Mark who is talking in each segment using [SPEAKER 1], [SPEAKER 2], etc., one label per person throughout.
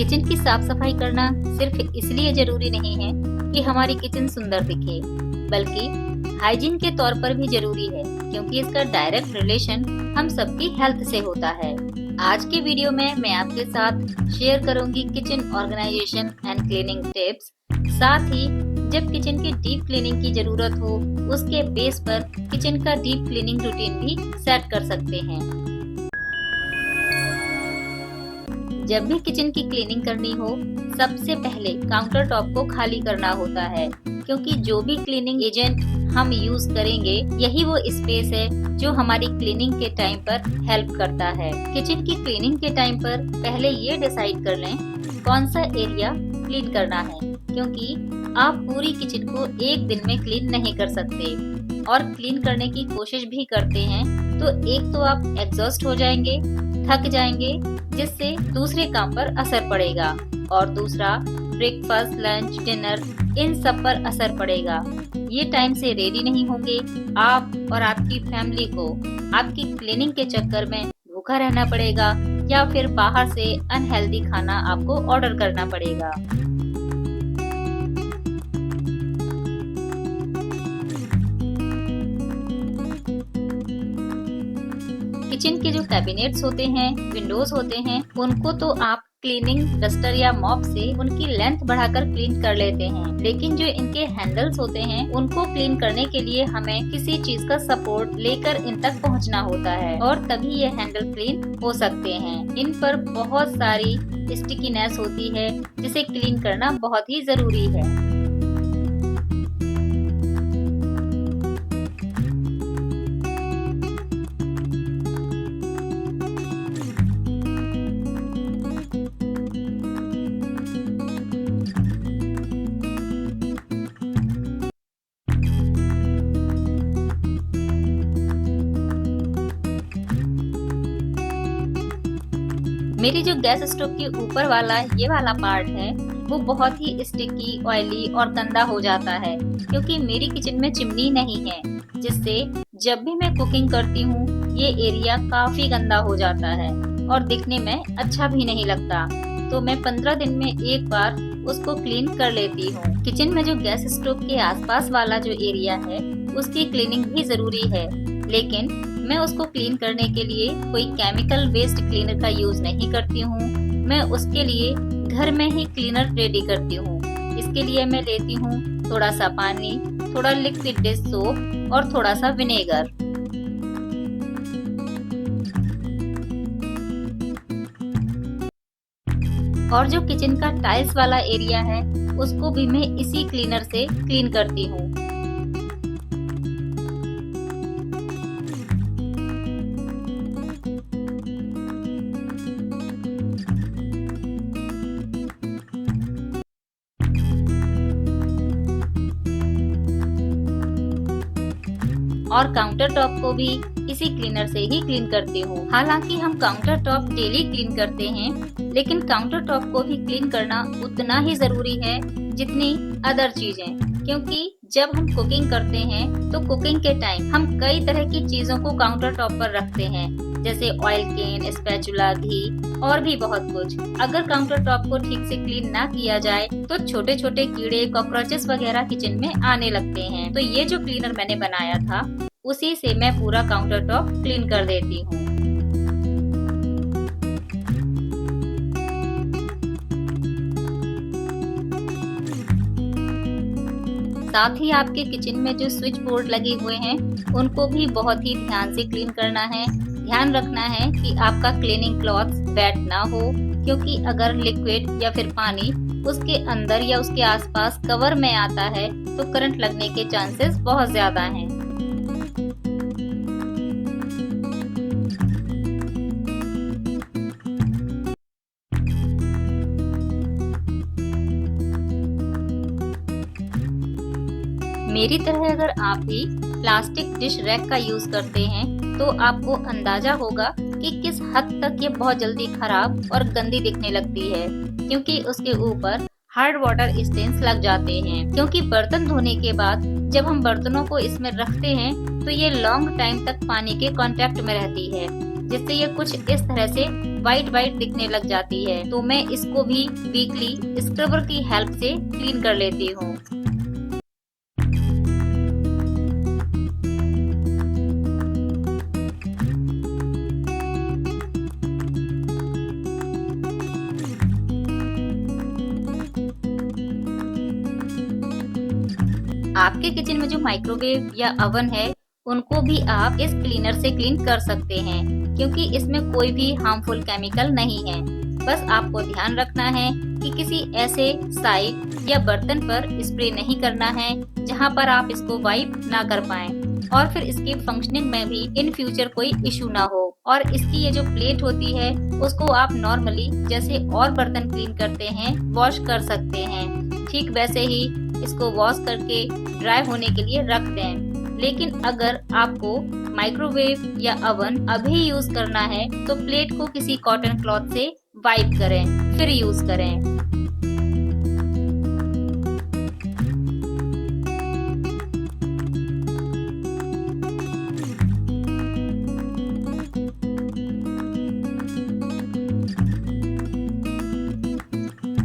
[SPEAKER 1] Kitchen की साफ सफाई करना सिर्फ इसलिए जरूरी नहीं है कि हमारी किचन सुंदर दिखे, बल्कि हाइजीन के तौर पर भी जरूरी है, क्योंकि इसका डायरेक्ट रिलेशन हम सबकी हेल्थ से होता है। आज के वीडियो में मैं आपके साथ शेयर करूंगी kitchen organisation and cleaning tips. साथ ही जब किचन की डीप क्लीनिंग की जरूरत हो, उसके बेस पर किचन का डीप क्लीनिंग रूटीन भी सेट कर सकते हैं। जब भी किचन की क्लीनिंग करनी हो, सबसे पहले काउंटर टॉप को खाली करना होता है, क्योंकि जो भी क्लीनिंग एजेंट हम यूज करेंगे, यही वो स्पेस है जो हमारी क्लीनिंग के टाइम पर हेल्प करता है। किचन की क्लीनिंग के टाइम पर पहले ये डिसाइड कर लें कौन सा एरिया क्लीन करना है, क्योंकि आप पूरी किचन को एक दिन में क्लीन नहीं कर सकते, और क्लीन करने की कोशिश भी करते हैं तो एक तो आप एग्जॉस्ट हो जाएंगे, थक जाएंगे, जिससे दूसरे काम पर असर पड़ेगा, और दूसरा ब्रेकफास्ट, लंच, डिनर इन सब पर असर पड़ेगा। ये टाइम से रेडी नहीं होंगे, आप और आपकी फैमिली को आपकी क्लीनिंग के चक्कर में भूखा रहना पड़ेगा, या फिर बाहर से अनहेल्दी खाना आपको ऑर्डर करना पड़ेगा। किचन के जो कैबिनेट्स होते हैं, विंडोज होते हैं, उनको तो आप क्लीनिंग डस्टर या मॉप से उनकी लेंथ बढ़ाकर क्लीन कर लेते हैं, लेकिन जो इनके हैंडल्स होते हैं, उनको क्लीन करने के लिए हमें किसी चीज का सपोर्ट लेकर इन तक पहुंचना होता है, और तभी ये हैंडल क्लीन हो सकते हैं। इन पर बहुत सारी स्टिकीनेस होती है, जिसे क्लीन करना बहुत ही जरूरी है। मेरी जो गैस स्टोव के ऊपर वाला ये वाला पार्ट है, वो बहुत ही स्टिकी, ऑयली और गंदा हो जाता है, क्योंकि मेरी किचन में चिमनी नहीं है, जिससे जब भी मैं कुकिंग करती हूँ ये एरिया काफी गंदा हो जाता है और दिखने में अच्छा भी नहीं लगता। तो मैं 15 दिन में एक बार उसको क्लीन कर लेती हूँ। किचन में जो गैस स्टोव के आसपास वाला जो एरिया है, उसकी क्लीनिंग भी जरूरी है, लेकिन मैं उसको क्लीन करने के लिए कोई केमिकल बेस्ड क्लीनर का यूज नहीं करती हूँ। मैं उसके लिए घर में ही क्लीनर रेडी करती हूँ। इसके लिए मैं लेती हूँ थोड़ा सा पानी, थोड़ा लिक्विड डिश सोप और थोड़ा सा विनेगर। और जो किचन का टाइल्स वाला एरिया है, उसको भी मैं इसी क्लीनर से क्लीन करती हूँ। और काउंटर टॉप को भी इसी क्लीनर से ही क्लीन करती हूँ। हालांकि हम काउंटर टॉप डेली क्लीन करते हैं, लेकिन काउंटर टॉप को भी क्लीन करना उतना ही जरूरी है जितनी अदर चीजें, क्योंकि जब हम कुकिंग करते हैं तो कुकिंग के टाइम हम कई तरह की चीजों को काउंटर टॉप पर रखते हैं, जैसे ऑयल कैन, स्पैचुला, घी और भी बहुत कुछ। अगर काउंटर टॉप को ठीक से क्लीन ना किया जाए तो छोटे छोटे कीड़े, कॉकरोचेस वगैरह किचन में आने लगते हैं। तो ये जो क्लीनर मैंने बनाया था, उसी से मैं पूरा काउंटर टॉप क्लीन कर देती हूँ। साथ ही आपके किचन में जो स्विच बोर्ड लगे हुए हैं, उनको भी बहुत ही ध्यान से क्लीन करना है। ध्यान रखना है कि आपका क्लीनिंग क्लॉथ वेट ना हो, क्योंकि अगर लिक्विड या फिर पानी उसके अंदर या उसके आसपास कवर में आता है तो करंट लगने के चांसेस बहुत ज्यादा हैं। मेरी तरह अगर आप भी प्लास्टिक डिश रैक का यूज करते हैं, तो आपको अंदाजा होगा कि किस हद तक ये बहुत जल्दी खराब और गंदी दिखने लगती है, क्योंकि उसके ऊपर हार्ड वाटर स्टेन्स लग जाते हैं। क्योंकि बर्तन धोने के बाद जब हम बर्तनों को इसमें रखते हैं तो ये लॉन्ग टाइम तक पानी के कांटेक्ट में रहती है, जिससे ये कुछ इस तरह से वाइट वाइट दिखने लग जाती है। तो मैं इसको भी वीकली स्क्रबर की हेल्प से क्लीन कर लेती हूँ। आपके किचन में जो माइक्रोवेव या ओवन है उनको भी आप इस क्लीनर से क्लीन कर सकते हैं, क्योंकि इसमें कोई भी हार्मफुल केमिकल नहीं है। बस आपको ध्यान रखना है कि किसी ऐसे साइड या बर्तन पर स्प्रे नहीं करना है जहां पर आप इसको वाइप ना कर पाएं, और फिर इसकी फंक्शनिंग में भी इन फ्यूचर कोई इशू ना हो। और इसकी ये जो प्लेट होती है उसको आप नॉर्मली जैसे और बर्तन क्लीन करते हैं वॉश कर सकते हैं, ठीक वैसे ही इसको वॉश करके ड्राई होने के लिए रख दें। लेकिन अगर आपको माइक्रोवेव या ओवन अभी यूज करना है तो प्लेट को किसी कॉटन क्लॉथ से वाइप करें फिर यूज करें।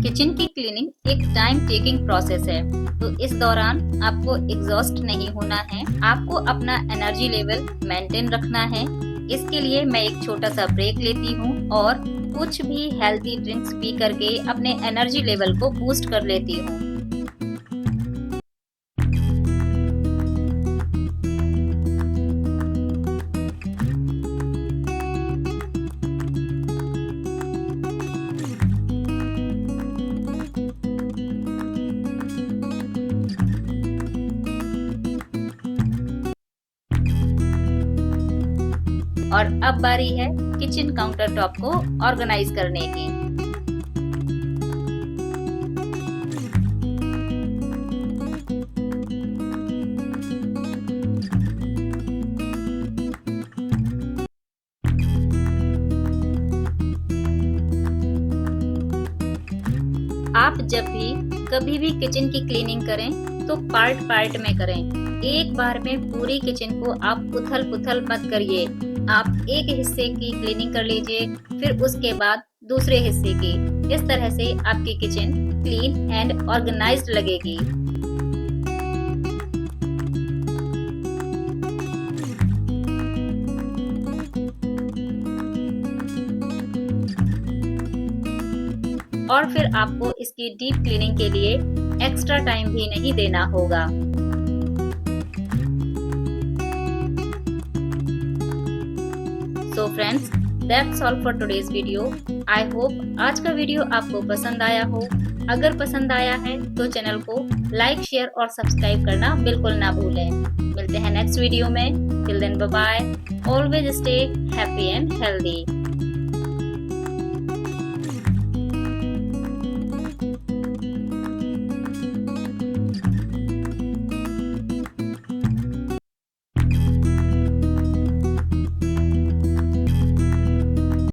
[SPEAKER 1] किचन की क्लीनिंग एक टाइम टेकिंग प्रोसेस है, तो इस दौरान आपको एग्जॉस्ट नहीं होना है। आपको अपना एनर्जी लेवल मेंटेन रखना है। इसके लिए मैं एक छोटा सा ब्रेक लेती हूँ और कुछ भी हेल्दी ड्रिंक्स पी करके अपने एनर्जी लेवल को बूस्ट कर लेती हूँ। और अब बारी है किचन काउंटर टॉप को ऑर्गेनाइज करने की। आप जब भी कभी भी किचन की क्लीनिंग करें तो पार्ट पार्ट में करें। एक बार में पूरी किचन को आप उथल पुथल मत करिए। आप एक हिस्से की क्लीनिंग कर लीजिए, फिर उसके बाद दूसरे हिस्से की। इस तरह से आपकी किचन क्लीन एंड ऑर्गेनाइज्ड लगेगी। और फिर आपको इसकी डीप क्लीनिंग के लिए एक्स्ट्रा टाइम भी नहीं देना होगा। So friends, that's all for today's video. I hope आज का वीडियो आपको पसंद आया हो। अगर पसंद आया है तो चैनल को लाइक, शेयर और सब्सक्राइब करना बिल्कुल ना भूलें। मिलते हैं नेक्स्ट वीडियो में। Till then, bye bye. Always stay happy and healthy.